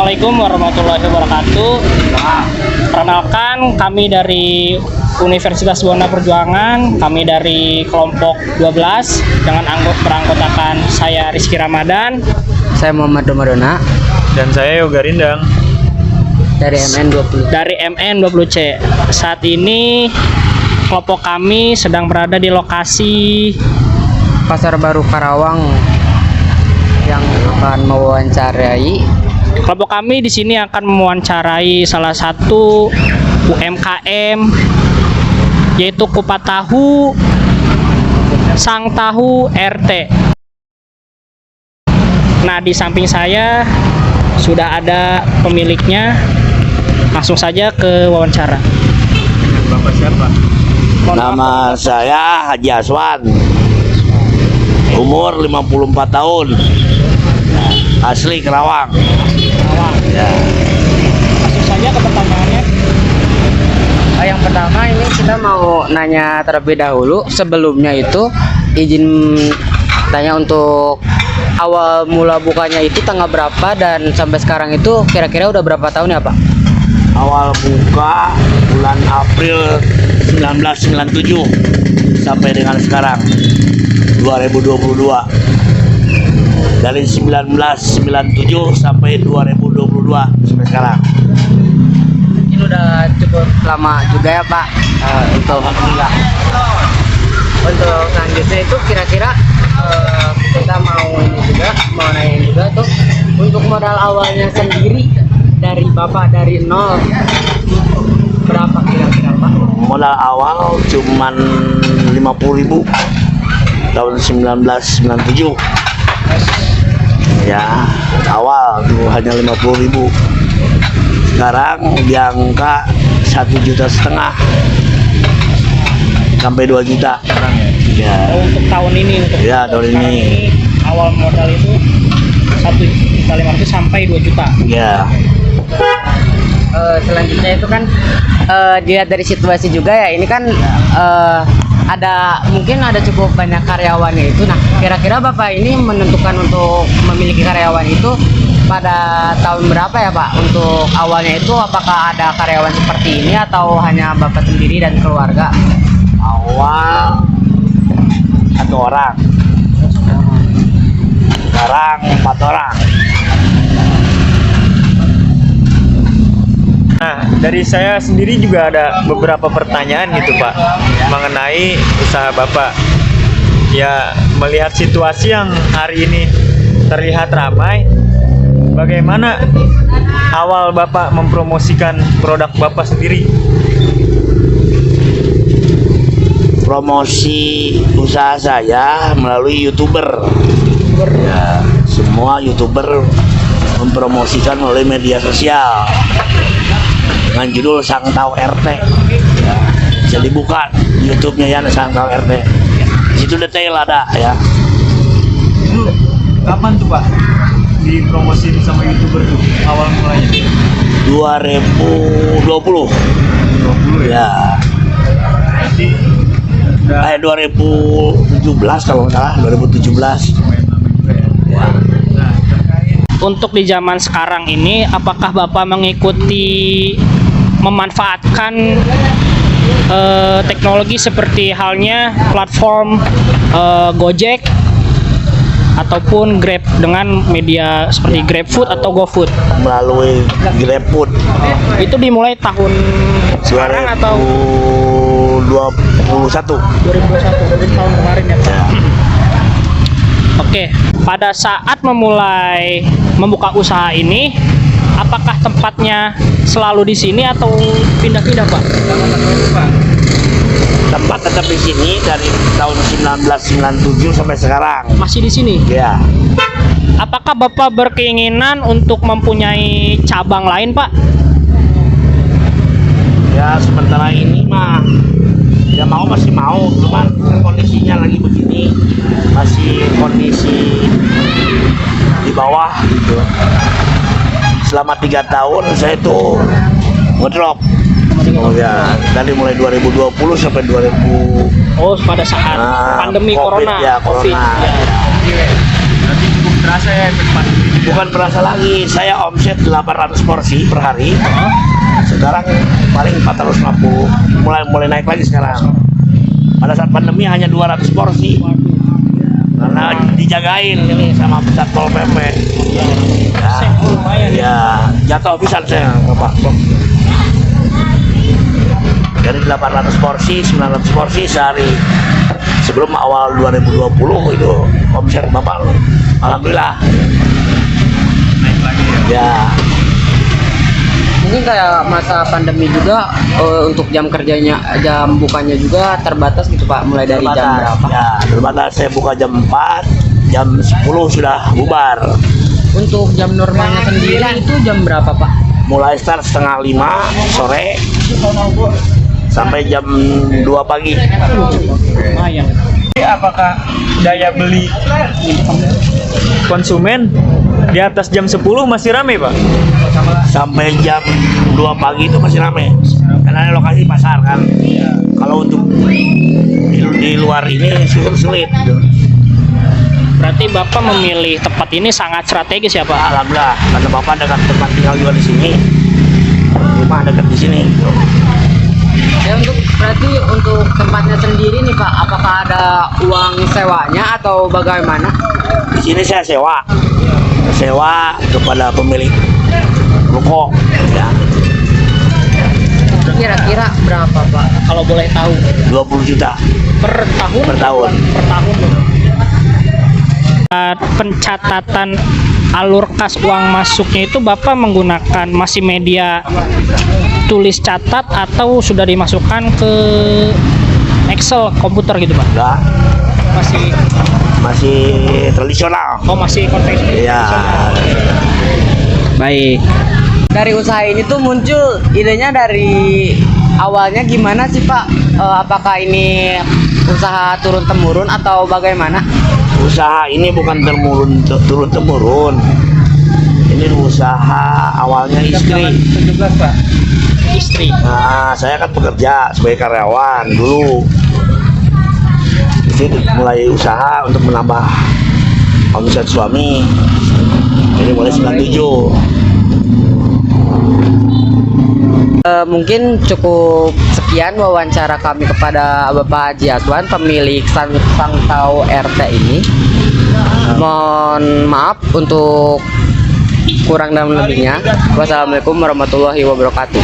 Assalamualaikum warahmatullahi wabarakatuh. Perkenalkan, kami dari Universitas Buana Perjuangan. Kami dari kelompok 12 dengan beranggotakan saya Rizky Ramadan, Saya Muhammad Romadona dan saya Yoga Rindang dari MN20. dari MN20C. Saat ini kelompok kami sedang berada di lokasi Pasar Baru Karawang yang akan mewawancarai. kelompok kami di sini akan mewawancarai salah satu UMKM, yaitu Kupat Tahu Sang Tahu RT. Nah, di samping saya sudah ada pemiliknya. Langsung saja ke wawancara. Bapak siapa? Nama saya Haji Aswan, umur 54 tahun, asli Kerawang. Ya. Langsung saja ke pertanyaannya. Yang pertama ini kita mau nanya terlebih dahulu. Sebelumnya itu izin tanya untuk awal mula bukanya itu tanggal berapa dan sampai sekarang itu kira-kira udah berapa tahun ya Pak? Awal buka bulan April 1997 sampai dengan sekarang 2022. Dari 1997 sampai 2022 sampai sekarang. Ini udah cukup lama juga ya Pak. Untuk Alhamdulillah. Untuk selanjutnya itu kira-kira kita mau nanya juga tuh untuk modal awalnya sendiri dari Bapak dari nol berapa kira-kira Pak? Modal awal cuman 50.000 tahun 1997. Ya, awal dulu hanya 50.000. Sekarang di angka 1,5 juta sampai 2 juta. Ya. Untuk tahun ini, Ya, tahun sekarang ini. awal modal itu 1.500.000 sampai 2 juta. Ya, Selanjutnya itu kan dilihat dari situasi juga ya, ini kan mungkin ada cukup banyak karyawannya itu. Nah, kira-kira Bapak ini menentukan untuk memiliki karyawan itu pada tahun berapa ya Pak? Untuk awalnya itu apakah ada karyawan seperti ini atau hanya Bapak sendiri dan keluarga? awal 1 orang. Sekarang 4 orang. Nah, dari saya sendiri juga ada beberapa pertanyaan gitu Pak mengenai usaha Bapak. Ya, melihat situasi yang hari ini terlihat ramai, bagaimana awal Bapak mempromosikan produk Bapak sendiri? Promosi usaha saya melalui YouTuber. Ya, semua YouTuber mempromosikan melalui media sosial dengan judul Sang Tahu RT. Ya, bisa dibuka YouTube-nya ya, Sang Tahu RT. Di situ detail ada ya. Itu kapan tuh Pak dipromosin sama YouTuber tuh awal mulanya? 2020. 20 ya. Ya. Berarti udah 2017 kalau nggak salah, 2017. lumayan lama juga ya. Ya. Nah, terkait Untuk di zaman sekarang ini, apakah Bapak mengikuti memanfaatkan teknologi seperti halnya platform Gojek ataupun Grab dengan media seperti GrabFood atau GoFood? Melalui GrabFood Itu dimulai tahun sekarang atau 2021. 2021, jadi tahun kemarin ya Pak? Oke, pada saat memulai membuka usaha ini, apakah tempatnya selalu di sini atau pindah-pindah Pak? Tempat tetap di sini dari tahun 1997 sampai sekarang. Masih di sini? Ya, Apakah Bapak berkeinginan untuk mempunyai cabang lain Pak? ya sementara ini mah ya masih mau, cuman kondisinya lagi begini, masih kondisi di bawah gitu. Selama 3 tahun saya tuh ngedrop. Oh ya, dari mulai 2020 sampai 2000. Oh, pada saat pandemi COVID, corona. ya, COVID. corona. Ya. berarti cukup terasa ya efek pandemi. bukan berasa lagi. Saya omset 800 porsi per hari. Sekarang paling 450. Mulai naik lagi sekarang. Pada saat pandemi hanya 200 porsi. Karena dijagain ini sama Satpol PP. Ya, jatuh pisan saya Pak. Dari 800 porsi, 900 porsi sehari. Sebelum awal 2020 itu omset Bapak, alhamdulillah. Ya. Mungkin kayak masa pandemi juga untuk jam kerjanya, jam bukanya juga terbatas gitu Pak, mulai dari jam berapa? Ya, terbatas. Saya buka jam 4, jam 10 sudah bubar. Untuk jam normalnya sendiri itu jam berapa Pak? Mulai start setengah 5 sore sampai jam 2 pagi. Lumayan. Apakah daya beli konsumen di atas jam 10 masih ramai, Pak? Sampai jam 2 pagi itu masih ramai. Karena lokasi pasar kan. Kalau untuk di luar ini sulit. Berarti Bapak memilih tempat ini sangat strategis ya Pak? Alhamdulillah, karena Bapak dekat tempat tinggal juga di sini. Rumah dekat di sini. Ya berarti untuk tempatnya sendiri nih Pak, apakah ada uang sewanya atau bagaimana? Di sini saya sewa kepada pemilik ruko. Ya, Kira-kira berapa Pak? Kalau boleh tahu 20 juta per tahun? per tahun. Per tahun. Pencatatan alur kas uang masuknya itu Bapak menggunakan masih media tulis catat atau sudah dimasukkan ke Excel komputer gitu Pak? Enggak, masih tradisional. Oh masih konvensional. Iya. Baik. Dari usaha ini tuh muncul idenya dari awalnya gimana sih Pak? Apakah ini usaha turun temurun atau bagaimana? Usaha ini bukan turun temurun. Ini usaha awalnya istri. 17 Pak. Istri. Nah, saya kan bekerja sebagai karyawan dulu. Jadi mulai usaha untuk menambah omset suami. Jadi mulai 97. Mungkin cukup sekian wawancara kami kepada Bapak Haji Aswan, pemilik Sangtau RT ini. Mohon maaf untuk kurang dan lebihnya. Wassalamualaikum warahmatullahi wabarakatuh.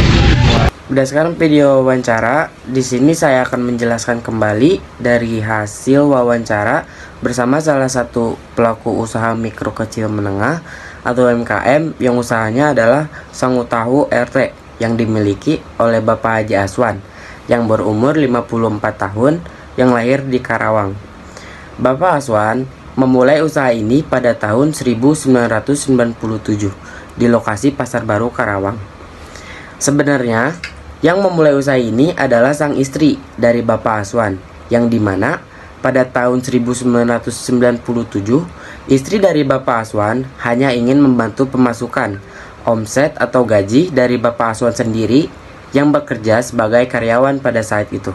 Berdasarkan video wawancara, di sini saya akan menjelaskan kembali dari hasil wawancara bersama salah satu pelaku usaha mikro kecil menengah atau UMKM yang usahanya adalah Sangu Tahu RT yang dimiliki oleh Bapak Haji Aswan yang berumur 54 tahun yang lahir di Karawang. Bapak Aswan memulai usaha ini pada tahun 1997 di lokasi Pasar Baru Karawang. Sebenarnya yang memulai usaha ini adalah sang istri dari Bapak Aswan, yang dimana pada tahun 1997 istri dari Bapak Aswan hanya ingin membantu pemasukan omset atau gaji dari Bapak Aswan sendiri yang bekerja sebagai karyawan pada saat itu.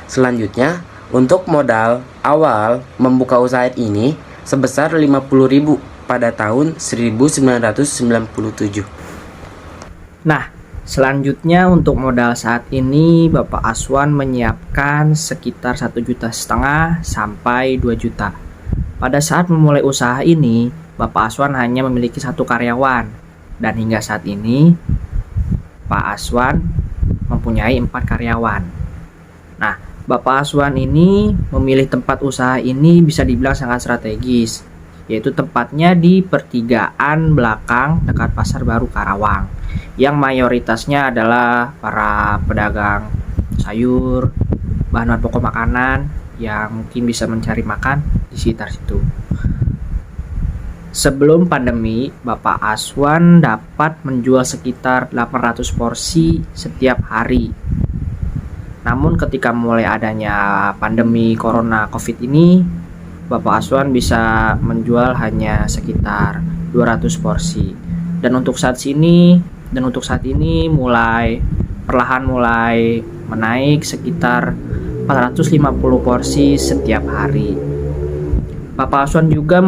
Selanjutnya, untuk modal awal membuka usaha ini sebesar 50.000 pada tahun 1997. Nah, selanjutnya untuk modal saat ini Bapak Aswan menyiapkan sekitar 1,5 juta sampai 2 juta. Pada saat memulai usaha ini, Bapak Aswan hanya memiliki 1 karyawan dan hingga saat ini Pak Aswan mempunyai 4 karyawan. Nah, Bapak Aswan ini memilih tempat usaha ini bisa dibilang sangat strategis, yaitu tempatnya di pertigaan belakang dekat Pasar Baru Karawang, yang mayoritasnya adalah para pedagang sayur, bahan pokok makanan yang mungkin bisa mencari makan di sekitar situ. Sebelum pandemi, Bapak Aswan dapat menjual sekitar 800 porsi setiap hari. Namun ketika mulai adanya pandemi Corona COVID ini, Bapak Aswan bisa menjual hanya sekitar 200 porsi. Dan untuk saat ini perlahan mulai menaik sekitar 450 porsi setiap hari. Bapak Aswan juga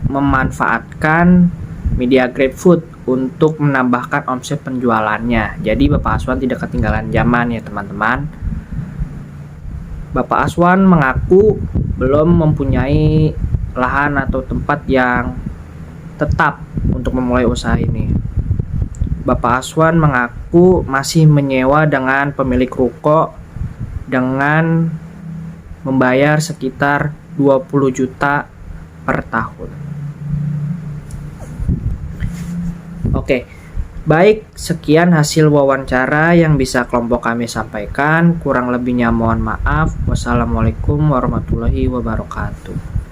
memanfaatkan media GrabFood untuk menambahkan omset penjualannya. Jadi Bapak Aswan tidak ketinggalan zaman ya teman-teman. Bapak Aswan mengaku belum mempunyai lahan atau tempat yang tetap untuk memulai usaha ini. Bapak Aswan mengaku masih menyewa dengan pemilik ruko dengan membayar sekitar 20 juta per tahun. Oke, baik, sekian hasil wawancara yang bisa kelompok kami sampaikan. Kurang lebihnya mohon maaf. Wassalamualaikum warahmatullahi wabarakatuh.